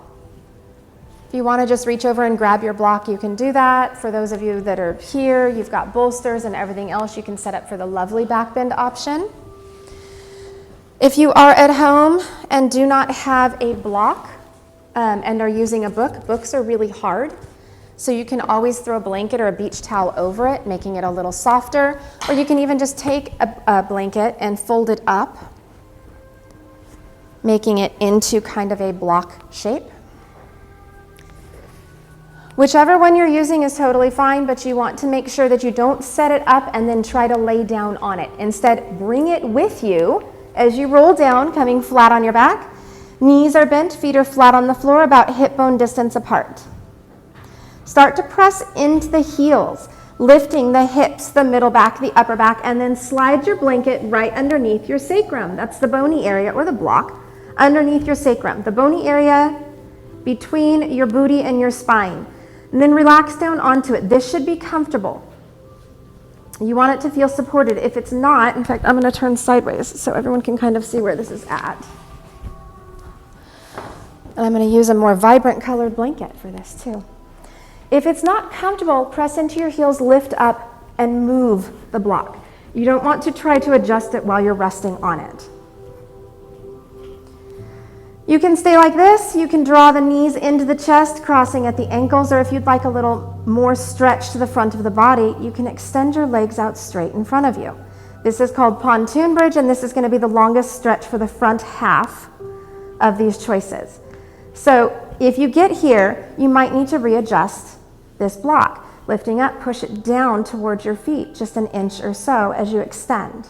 If you want to just reach over and grab your block, you can do that. For those of you that are here, you've got bolsters and everything else, you can set up for the lovely back bend option. If you are at home and do not have a block and are using a book, books are really hard. So you can always throw a blanket or a beach towel over it, making it a little softer. Or you can even just take a blanket and fold it up, making it into kind of a block shape. Whichever one you're using is totally fine, but you want to make sure that you don't set it up and then try to lay down on it. Instead, bring it with you as you roll down, coming flat on your back. Knees are bent, feet are flat on the floor, about hip bone distance apart. Start to press into the heels, lifting the hips, the middle back, the upper back, and then slide your blanket right underneath your sacrum. That's the bony area, or the block, underneath your sacrum. The bony area between your booty and your spine. And then relax down onto it. This should be comfortable. You want it to feel supported. If it's not, in fact, I'm going to turn sideways so everyone can kind of see where this is at. And I'm going to use a more vibrant colored blanket for this too. If it's not comfortable, press into your heels, lift up, and move the block. You don't want to try to adjust it while you're resting on it. You can stay like this. You can draw the knees into the chest, crossing at the ankles, or if you'd like a little more stretch to the front of the body, you can extend your legs out straight in front of you. This is called pontoon bridge, and this is going to be the longest stretch for the front half of these choices. So if you get here, you might need to readjust this block. Lifting up, push it down towards your feet, just an inch or so as you extend.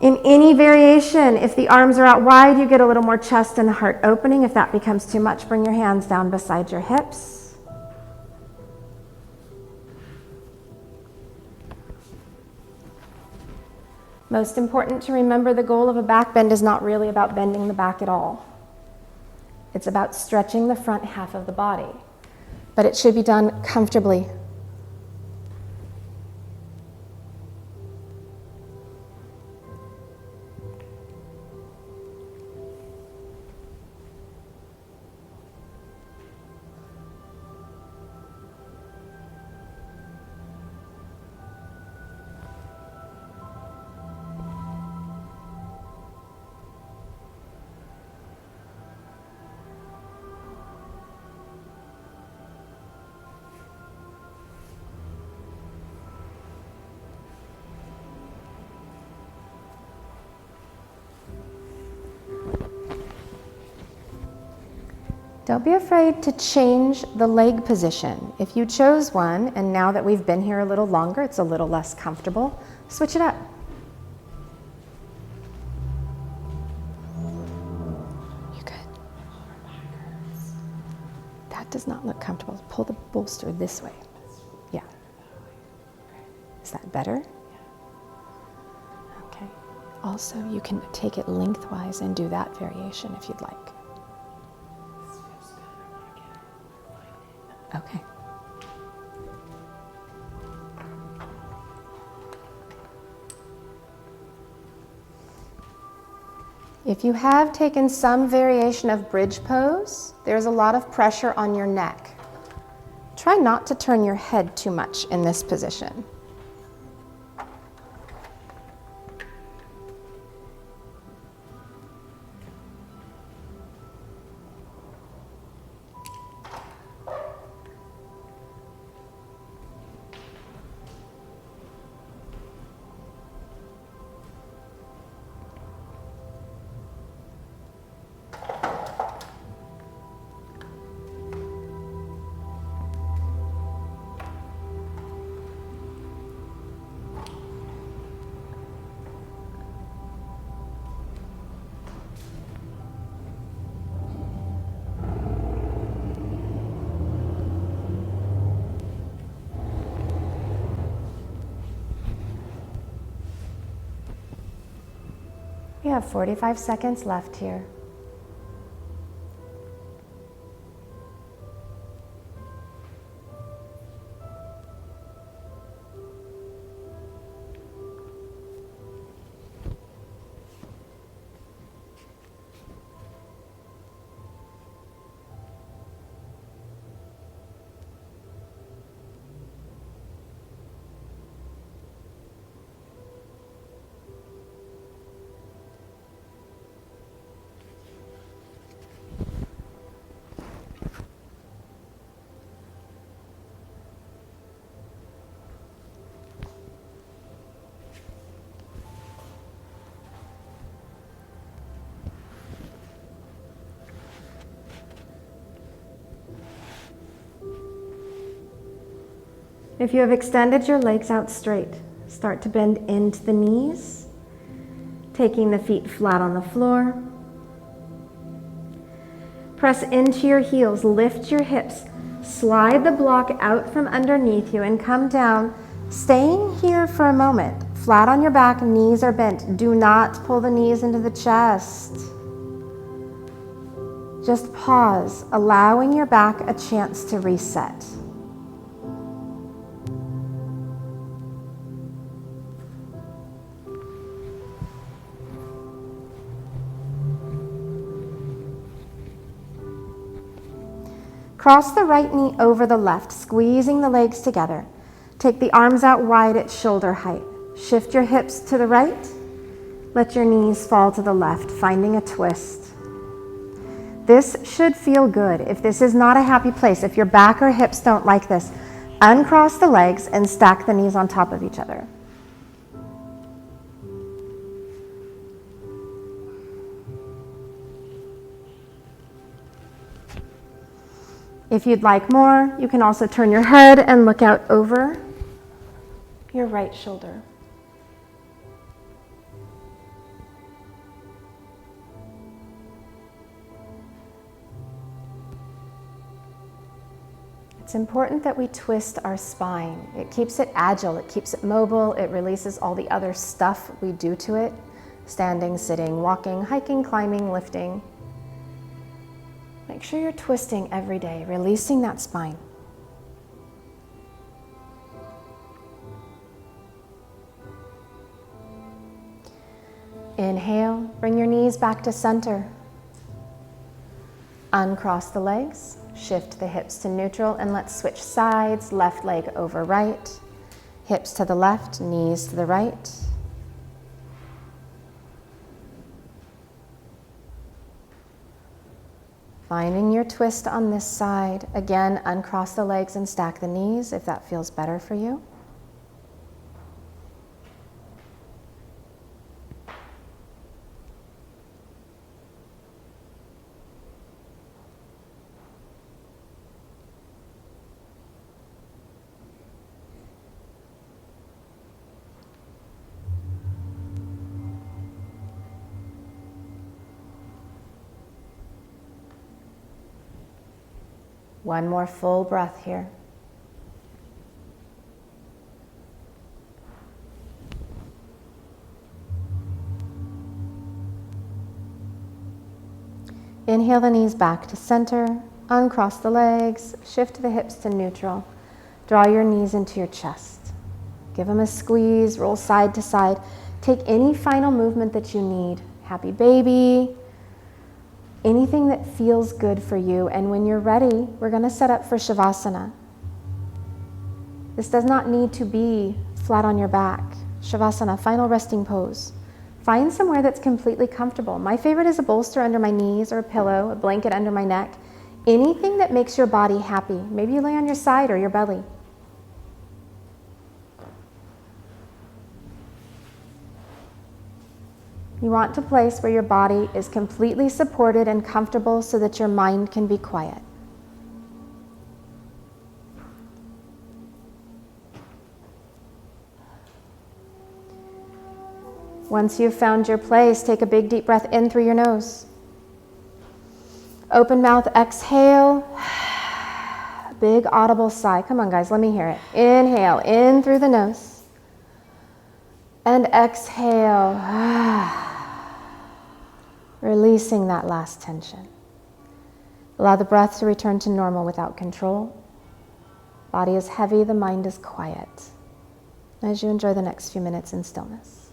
In any variation, if the arms are out wide, you get a little more chest and heart opening. If that becomes too much, bring your hands down beside your hips. Most important to remember, the goal of a back bend is not really about bending the back at all. It's about stretching the front half of the body, but it should be done comfortably. Don't be afraid to change the leg position. If you chose one, and now that we've been here a little longer, it's a little less comfortable, switch it up. You good? That does not look comfortable. Pull the bolster this way. Yeah. Is that better? Okay. Also, you can take it lengthwise and do that variation if you'd like. Okay. If you have taken some variation of bridge pose, there's a lot of pressure on your neck. Try not to turn your head too much in this position. We have 45 seconds left here. If you have extended your legs out straight, start to bend into the knees, taking the feet flat on the floor. Press into your heels, lift your hips, slide the block out from underneath you and come down, staying here for a moment. Flat on your back, knees are bent. Do not pull the knees into the chest. Just pause, allowing your back a chance to reset. Cross the right knee over the left, squeezing the legs together. Take the arms out wide at shoulder height. Shift your hips to the right. Let your knees fall to the left, finding a twist. This should feel good. If this is not a happy place, if your back or hips don't like this, uncross the legs and stack the knees on top of each other. If you'd like more, you can also turn your head and look out over your right shoulder. It's important that we twist our spine. It keeps it agile, it keeps it mobile, it releases all the other stuff we do to it. Standing, sitting, walking, hiking, climbing, lifting. Make sure you're twisting every day, releasing that spine. Inhale, bring your knees back to center. Uncross the legs, shift the hips to neutral, and let's switch sides, left leg over right, hips to the left, knees to the right. Finding your twist on this side. Again, uncross the legs and stack the knees if that feels better for you. One more full breath here. Inhale the knees back to center, uncross the legs, shift the hips to neutral. Draw your knees into your chest. Give them a squeeze, roll side to side. Take any final movement that you need. Happy baby. Anything that feels good for you. And when you're ready, we're going to set up for Shavasana. This does not need to be flat on your back. Shavasana, final resting pose. Find somewhere that's completely comfortable. My favorite is a bolster under my knees or a pillow, a blanket under my neck. Anything that makes your body happy. Maybe you lay on your side or your belly. You want a place where your body is completely supported and comfortable so that your mind can be quiet. Once you've found your place, take a big deep breath in through your nose. Open mouth, exhale. Big audible sigh. Come on, guys, let me hear it. Inhale, in through the nose. And exhale. Releasing that last tension. Allow the breath to return to normal without control. Body is heavy, the mind is quiet. As you enjoy the next few minutes in stillness.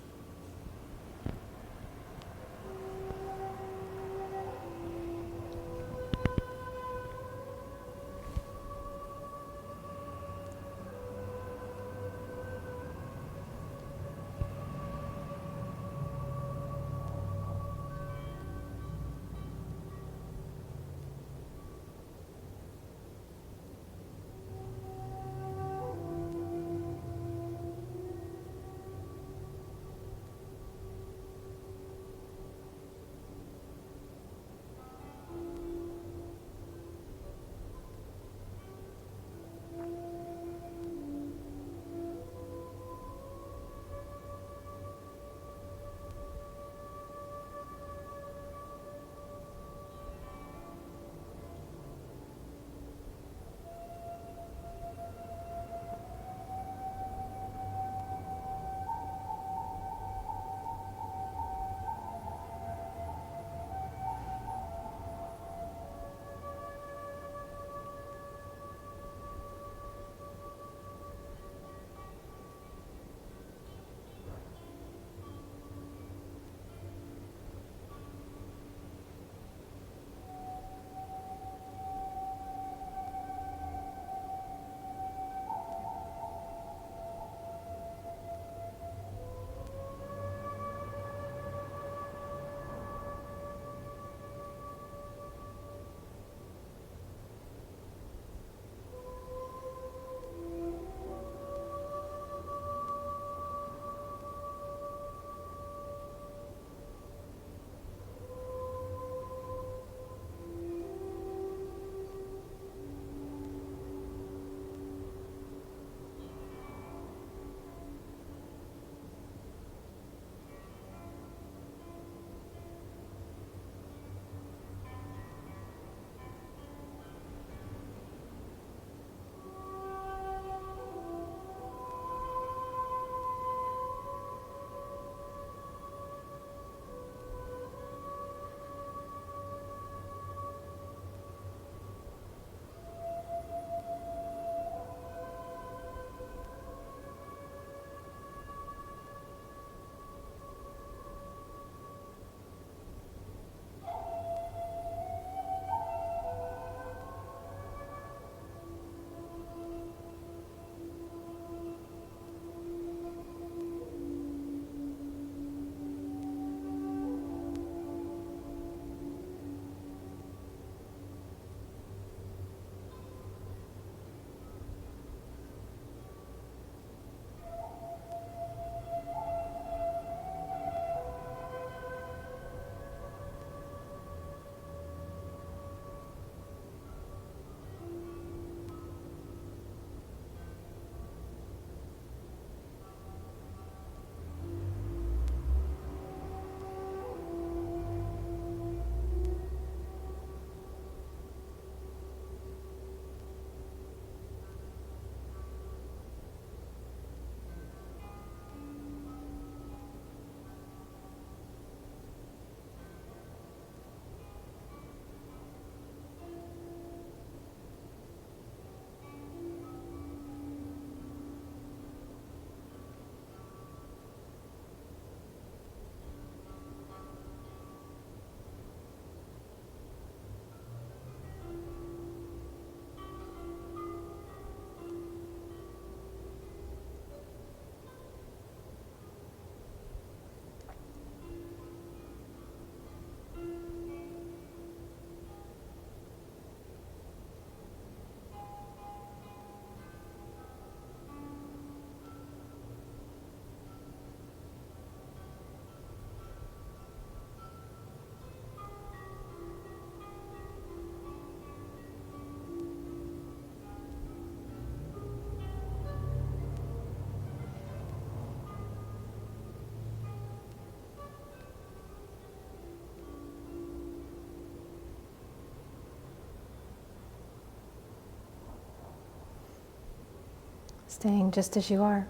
Staying just as you are.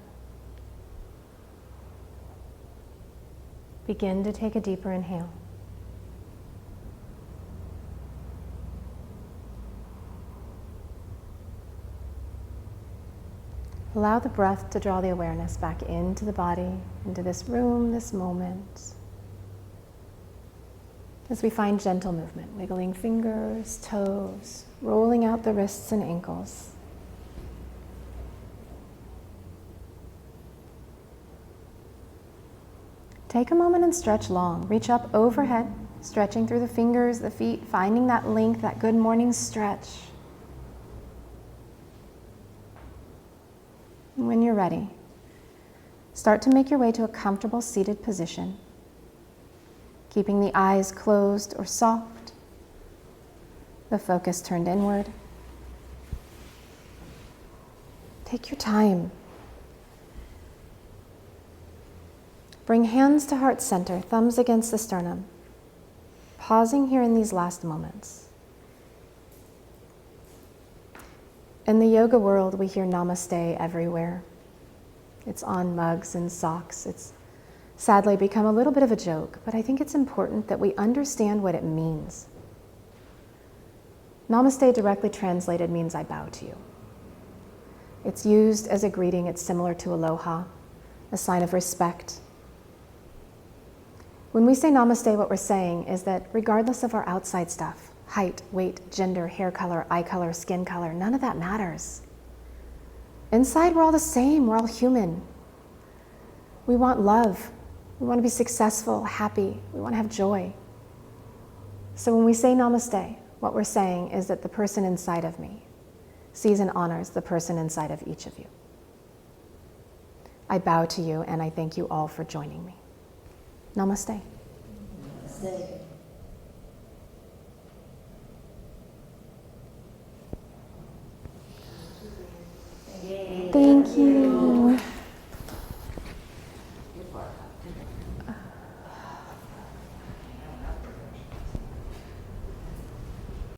Begin to take a deeper inhale. Allow the breath to draw the awareness back into the body, into this room, this moment. As we find gentle movement, wiggling fingers, toes, rolling out the wrists and ankles. Take a moment and stretch long. Reach up overhead, stretching through the fingers, the feet, finding that length, that good morning stretch. And when you're ready, start to make your way to a comfortable seated position, keeping the eyes closed or soft, the focus turned inward. Take your time. Bring hands to heart center, thumbs against the sternum. Pausing here in these last moments. In the yoga world, we hear namaste everywhere. It's on mugs and socks. It's sadly become a little bit of a joke, but I think it's important that we understand what it means. Namaste directly translated means I bow to you. It's used as a greeting. It's similar to aloha, a sign of respect. When we say namaste, what we're saying is that regardless of our outside stuff, height, weight, gender, hair color, eye color, skin color, none of that matters. Inside, we're all the same. We're all human. We want love. We want to be successful, happy. We want to have joy. So when we say namaste, what we're saying is that the person inside of me sees and honors the person inside of each of you. I bow to you, and I thank you all for joining me. Namaste. Namaste. Thank you.